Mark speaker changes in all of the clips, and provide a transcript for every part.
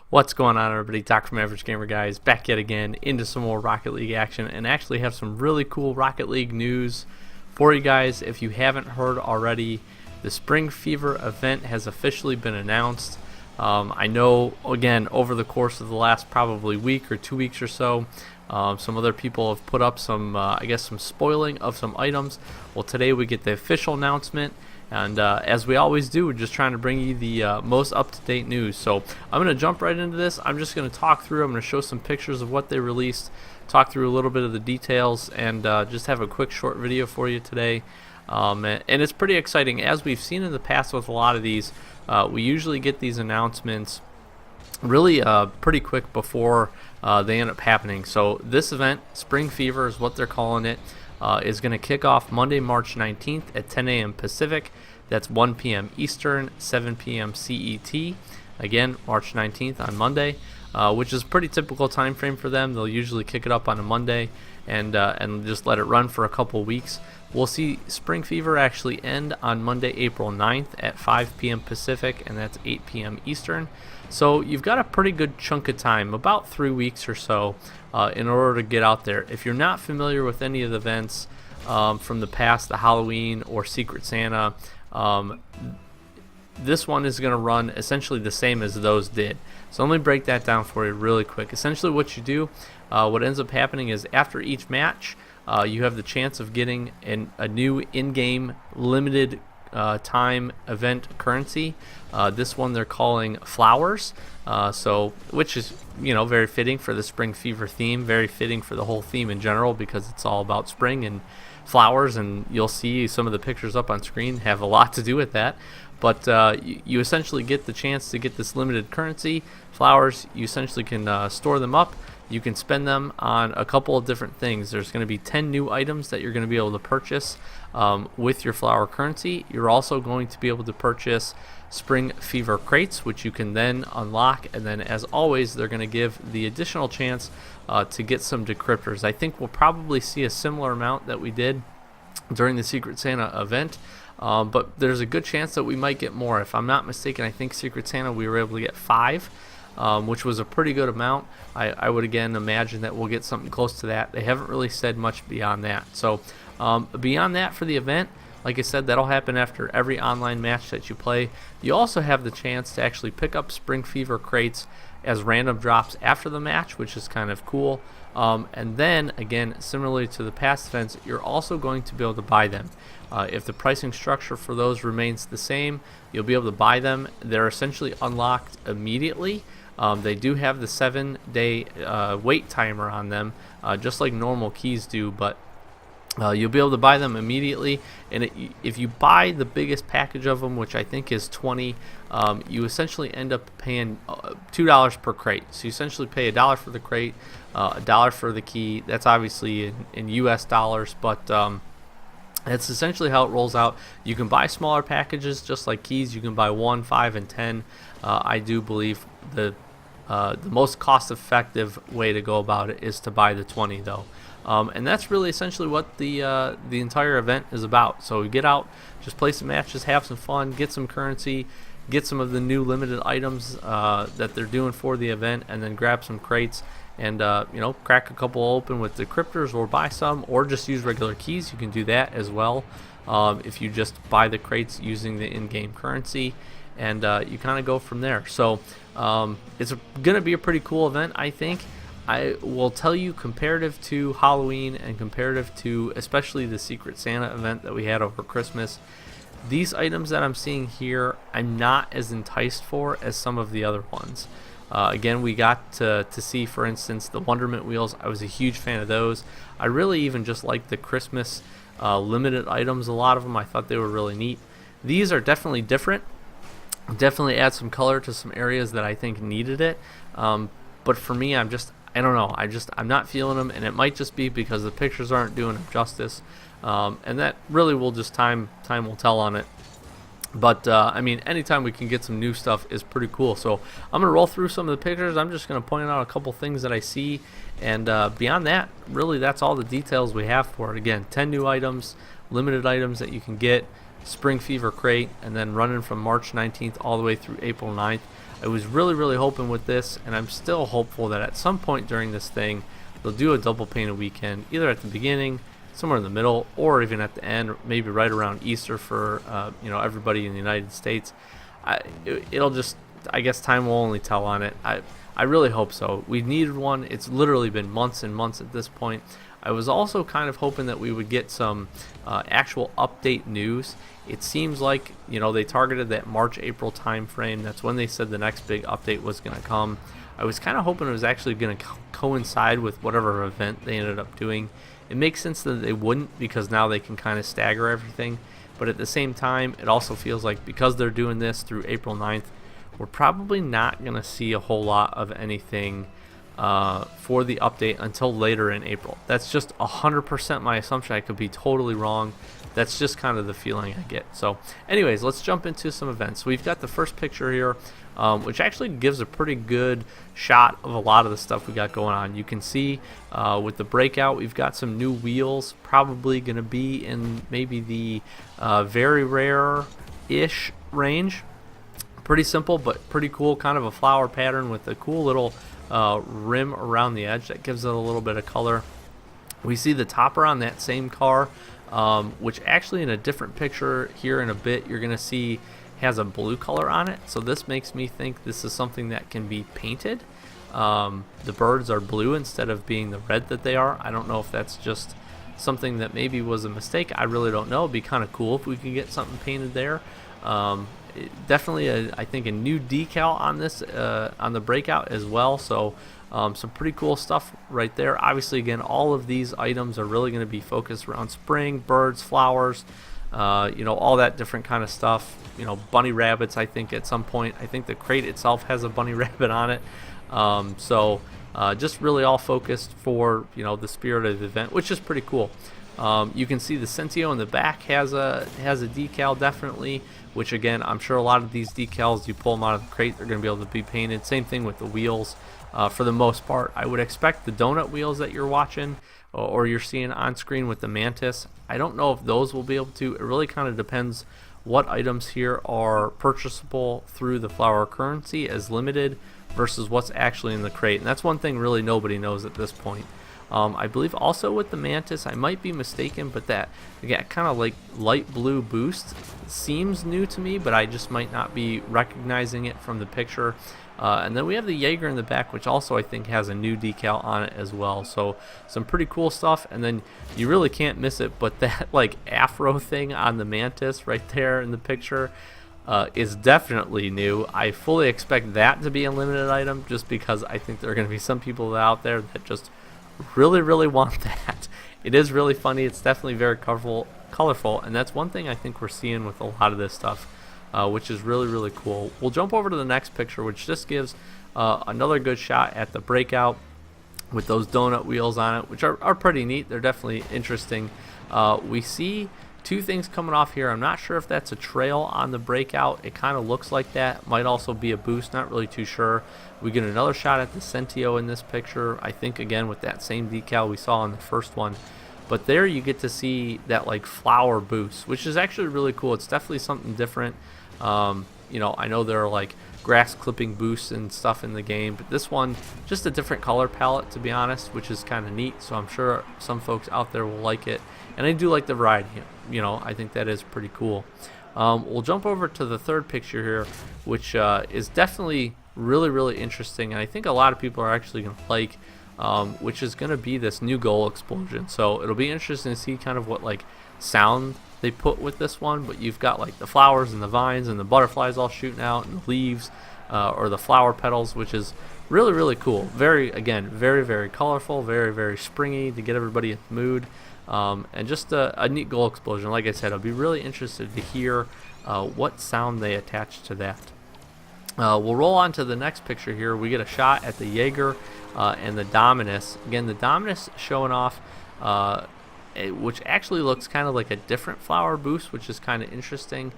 Speaker 1: What's going on, everybody? Doc from Average Gamer Guys back yet again into some more Rocket League action, and actually have some really cool Rocket League news for you guys. If you haven't heard already, the Spring Fever event has officially been announced. I know, again, over the course of the last probably week or 2 weeks or so, some other people have put up some, some spoiling of some items. Well, today we get the official announcement. And as we always do, we're just trying to bring you the most up-to-date news. So I'm going to jump right into this. I'm just going to talk through. I'm going to show some pictures of what they released, talk through a little bit of the details, and just have a quick short video for you today. And it's pretty exciting. As we've seen in the past with a lot of these, we usually get these announcements really pretty quick before they end up happening. So this event, Spring Fever is what they're calling it, is going to kick off Monday, March 19th at 10 a.m. Pacific. That's 1 p.m. Eastern, 7 p.m. CET. Again, March 19th on Monday, which is a pretty typical time frame for them. They'll usually kick it up on a Monday and just let it run for a couple weeks. We'll see Spring Fever actually end on Monday, April 9th at 5 p.m. Pacific, and that's 8 p.m. Eastern. So you've got a pretty good chunk of time, about 3 weeks or so, in order to get out there. If you're not familiar with any of the events from the past, the Halloween or Secret Santa, this one is going to run essentially the same as those did. So let me break that down for you really quick. Essentially what you do, what ends up happening is after each match, you have the chance of getting a new in-game limited time event currency. This one they're calling Flowers, which is very fitting for the Spring Fever theme, very fitting for the whole theme in general because it's all about spring and flowers, and you'll see some of the pictures up on screen have a lot to do with that. But you essentially get the chance to get this limited currency, Flowers. You essentially can store them up. You can spend them on a couple of different things. There's going to be 10 new items that you're going to be able to purchase with your flower currency. You're also going to be able to purchase Spring Fever crates, which you can then unlock. And then, as always, they're going to give the additional chance to get some decryptors. I think we'll probably see a similar amount that we did during the Secret Santa event. But there's a good chance that we might get more. If I'm not mistaken, I think Secret Santa we were able to get 5. Which was a pretty good amount. I would again imagine that we'll get something close to that. They haven't really said much beyond that. So beyond that for the event, like I said, that'll happen after every online match that you play. You also have the chance to actually pick up Spring Fever crates as random drops after the match, which is kind of cool. And then, again, similarly to the past events, you're also going to be able to buy them. If the pricing structure for those remains the same, you'll be able to buy them. They're essentially unlocked immediately. They do have the 7-day wait timer on them, just like normal keys do, but you'll be able to buy them immediately. And if you buy the biggest package of them, which I think is 20, you essentially end up paying $2 per crate. So you essentially pay $1 for the crate, $1 for the key. That's obviously in US dollars, but that's essentially how it rolls out. You can buy smaller packages just like keys. You can buy 1, 5, and 10. I do believe the most cost-effective way to go about it is to buy the 20, though. And that's really essentially what the entire event is about. So get out, just play some matches, have some fun, get some currency, get some of the new limited items that they're doing for the event, and then grab some crates and crack a couple open with decryptors, or buy some, or just use regular keys. You can do that as well if you just buy the crates using the in-game currency, and you kind of go from there. So it's going to be a pretty cool event, I think. I will tell you, comparative to Halloween and comparative to especially the Secret Santa event that we had over Christmas, these items that I'm seeing here, I'm not as enticed for as some of the other ones. Again, we got to see, for instance, the Wonderment wheels. I was a huge fan of those. I really even just liked the Christmas limited items, a lot of them. I thought they were really neat. These are definitely different. Definitely add some color to some areas that I think needed it. But for me, I don't know. I'm not feeling them, and it might just be because the pictures aren't doing them justice. And that really will just time will tell on it. But I mean, anytime we can get some new stuff is pretty cool. So I'm gonna roll through some of the pictures. I'm just gonna point out a couple things that I see, and beyond that, really, that's all the details we have for it. Again, 10 new items, limited items that you can get, Spring Fever crate, and then running from March 19th all the way through April 9th. I was really hoping with this, and I'm still hopeful that at some point during this thing, they'll do a double painted weekend, either at the beginning, somewhere in the middle, or even at the end, maybe right around Easter for everybody in the United States. It'll just, I guess time will only tell on it. I really hope so. We needed one. It's literally been months and months at this point. I was also kind of hoping that we would get some actual update news. It seems like, they targeted that March-April time frame. That's when they said the next big update was going to come. I was kind of hoping it was actually going to coincide with whatever event they ended up doing. It makes sense that they wouldn't, because now they can kind of stagger everything. But at the same time, it also feels like because they're doing this through April 9th, we're probably not going to see a whole lot of anything for the update until later in April. That's just 100% my assumption. I could be totally wrong. That's just kind of the feeling I get. So anyways, let's jump into some events. We've got the first picture here, which actually gives a pretty good shot of a lot of the stuff we got going on. You can see with the breakout, we've got some new wheels, probably going to be in maybe the very rare-ish range. Pretty simple, but pretty cool, kind of a flower pattern with a cool little rim around the edge that gives it a little bit of color. We see the topper on that same car, which actually in a different picture here in a bit you're going to see has a blue color on it. So this makes me think this is something that can be painted. The birds are blue instead of being the red that they are. I don't know if that's just something that maybe was a mistake. I really don't know. It'd be kind of cool if we could get something painted there. Definitely I think a new decal on this on the breakout as well, so some pretty cool stuff right there. Obviously, again, all of these items are really going to be focused around spring, birds, flowers, all that different kind of stuff. Bunny rabbits, I think at some point. I think the crate itself has a bunny rabbit on it. So just really all focused for the spirit of the event, which is pretty cool. You can see the Sentio in the back has a decal, definitely, which again, I'm sure a lot of these decals, you pull them out of the crate, they're going to be able to be painted. Same thing with the wheels. For the most part, I would expect the donut wheels that you're watching or you're seeing on screen with the Mantis, I don't know if those will be able to. It really kind of depends what items here are purchasable through the flower currency as limited versus what's actually in the crate. And that's one thing really nobody knows at this point. I believe also with the Mantis, I might be mistaken, but that kind of like light blue boost seems new to me, but I just might not be recognizing it from the picture. And then we have the Jaeger in the back, which also I think has a new decal on it as well. So some pretty cool stuff. And then you really can't miss it, but that like afro thing on the Mantis right there in the picture is definitely new. I fully expect that to be a limited item, just because I think there are going to be some people out there that just really want that. It is really funny. It's definitely very colorful, and that's one thing I think we're seeing with a lot of this stuff, which is really cool. We'll jump over to the next picture, which just gives another good shot at the breakout with those donut wheels on it, which are pretty neat. They're definitely interesting. We see two things coming off here. I'm not sure if that's a trail on the breakout. It kind of looks like that. Might also be a boost, not really too sure. We get another shot at the Sentio in this picture, I think again with that same decal we saw in the first one. But there you get to see that like flower boost, which is actually really cool. It's definitely something different. I know there are like grass clipping boosts and stuff in the game, but this one just a different color palette, to be honest, which is kind of neat. So I'm sure some folks out there will like it, and I do like the variety. I think that is pretty cool. We'll jump over to the third picture here, which is definitely really interesting, and I think a lot of people are actually going to like, which is going to be this new goal explosion. So it'll be interesting to see kind of what like sound they put with this one, but you've got like the flowers and the vines and the butterflies all shooting out and the leaves or the flower petals, which is really cool. Very colorful, very springy to get everybody in the mood, and just a neat goal explosion. Like I said, I'll be really interested to hear what sound they attach to that. We'll roll on to the next picture here. We get a shot at the Jaeger and the Dominus. Again, the Dominus showing off, which actually looks kind of like a different flower boost, which is kind of interesting.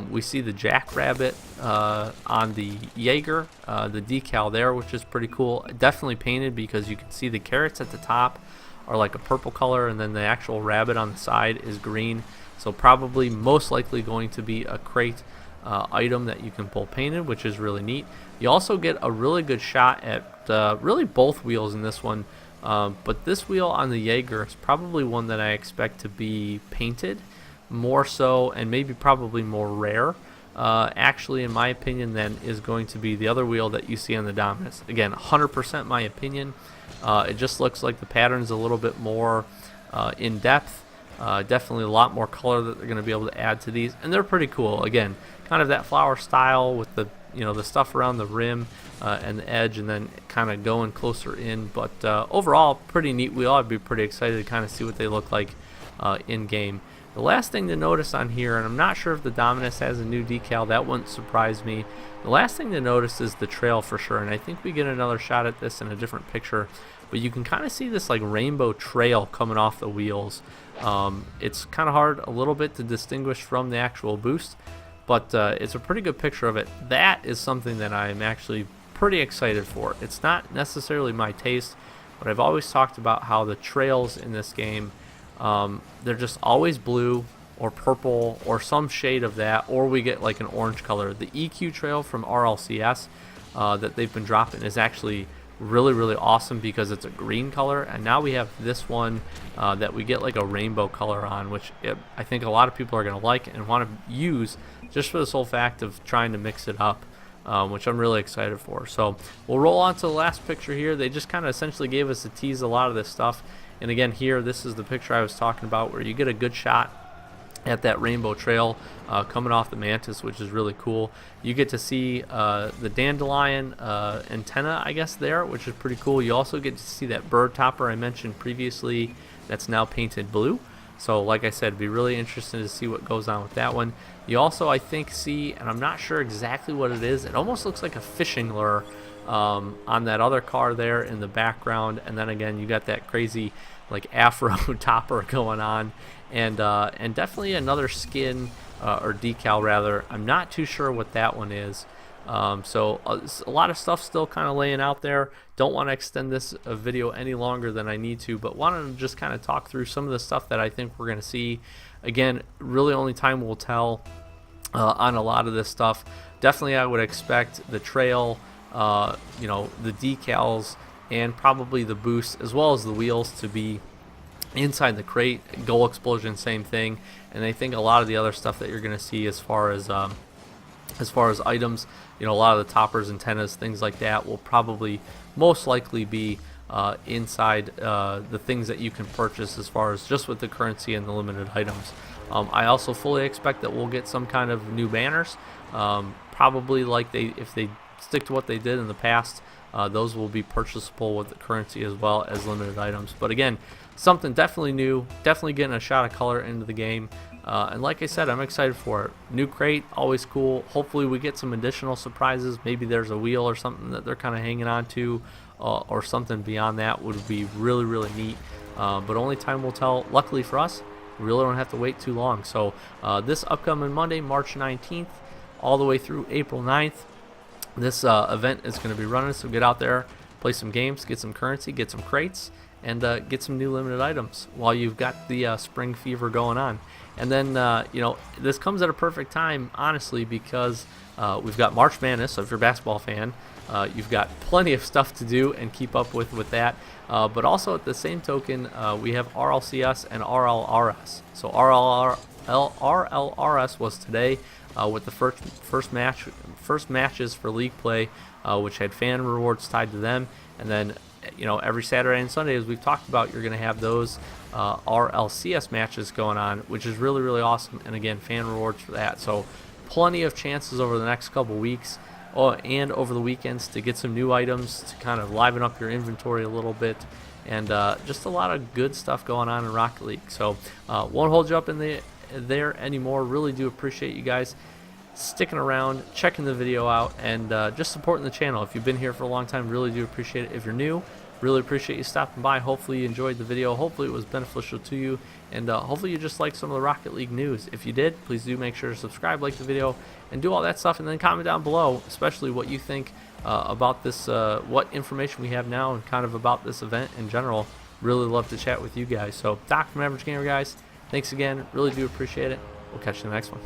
Speaker 1: We see the Jackrabbit on the Jaeger, the decal there, which is pretty cool. Definitely painted, because you can see the carrots at the top are like a purple color, and then the actual rabbit on the side is green. So probably most likely going to be a crate item that you can pull painted, which is really neat. You also get a really good shot at really both wheels in this one, but this wheel on the Jaeger is probably one that I expect to be painted more so, and maybe probably more rare, actually, in my opinion, than is going to be the other wheel that you see on the Dominus. Again, 100% my opinion. It just looks like the pattern's a little bit more in depth. Definitely a lot more color that they're going to be able to add to these, and they're pretty cool. Again, kind of that flower style with the the stuff around the rim and the edge, and then kind of going closer in. But overall, pretty neat wheel. I'd be pretty excited to kind of see what they look like in game. The last thing to notice on here, and I'm not sure if the Dominus has a new decal, that wouldn't surprise me. The last thing to notice is the trail for sure, and I think we get another shot at this in a different picture. But you can kind of see this like rainbow trail coming off the wheels. It's kind of hard a little bit to distinguish from the actual boost, but it's a pretty good picture of it. That is something that I'm actually pretty excited for. It's not necessarily my taste, but I've always talked about how the trails in this game, they're just always blue or purple or some shade of that, or we get like an orange color. The EQ trail from RLCS that they've been dropping is actually really awesome because it's a green color, and now we have this one that we get like a rainbow color on, which I think a lot of people are going to like and want to use just for the sole fact of trying to mix it up, which I'm really excited for. So we'll roll on to the last picture here. They just kind of essentially gave us a tease a lot of this stuff, and again here, this is the picture I was talking about where you get a good shot at that rainbow trail coming off the Mantis, which is really cool. You get to see the dandelion antenna, I guess, there, which is pretty cool. You also get to see that bird topper I mentioned previously that's now painted blue. So like I said, it'd be really interesting to see what goes on with that one. You also, I think, see, and I'm not sure exactly what it is, it almost looks like a fishing lure on that other car there in the background, and then again you got that crazy like afro topper going on, and definitely another skin or decal rather. I'm not too sure what that one is. So a lot of stuff still kind of laying out there. Don't want to extend this video any longer than I need to, but wanted to just kind of talk through some of the stuff that I think we're going to see. Again, really only time will tell on a lot of this stuff. Definitely I would expect the trail, the decals, and probably the boost as well as the wheels to be inside the crate. Goal explosion, same thing. And I think a lot of the other stuff that you're going to see as far as items, a lot of the toppers, antennas, things like that will probably most likely be inside the things that you can purchase as far as just with the currency and the limited items. I also fully expect that we'll get some kind of new banners, probably like if they stick to what they did in the past. Those will be purchasable with the currency as well as limited items. But again, something definitely new, definitely getting a shot of color into the game. And like I said, I'm excited for it. New crate, always cool. Hopefully we get some additional surprises. Maybe there's a wheel or something that they're kind of hanging on to, or something beyond that would be really neat. But only time will tell. Luckily for us, we really don't have to wait too long. So this upcoming Monday, March 19th, all the way through April 9th, this event is going to be running. So get out there, play some games, get some currency, get some crates, and get some new limited items while you've got the spring fever going on. And then this comes at a perfect time, honestly, because we've got March Madness. So if you're a basketball fan, you've got plenty of stuff to do and keep up with that. But also at the same token, we have RLCS and RLRS. So RLRS was today with the first matches for league play, which had fan rewards tied to them. And then every Saturday and Sunday, as we've talked about, you're going to have those RLCS matches going on, which is really awesome. And again, fan rewards for that. So plenty of chances over the next couple weeks and over the weekends to get some new items to kind of liven up your inventory a little bit, and just a lot of good stuff going on in Rocket League. So won't hold you up in there anymore. Really do appreciate you guys sticking around, checking the video out, and just supporting the channel. If you've been here for a long time, really do appreciate it. If you're new, really appreciate you stopping by. Hopefully you enjoyed the video. Hopefully it was beneficial to you, and hopefully you just liked some of the Rocket League news. If you did, please do make sure to subscribe, like the video, and do all that stuff, and then comment down below, especially what you think about this, what information we have now, and kind of about this event in general. Really love to chat with you guys. So Doc from Average Gamer, guys, thanks again. Really do appreciate it. We'll catch you in the next one.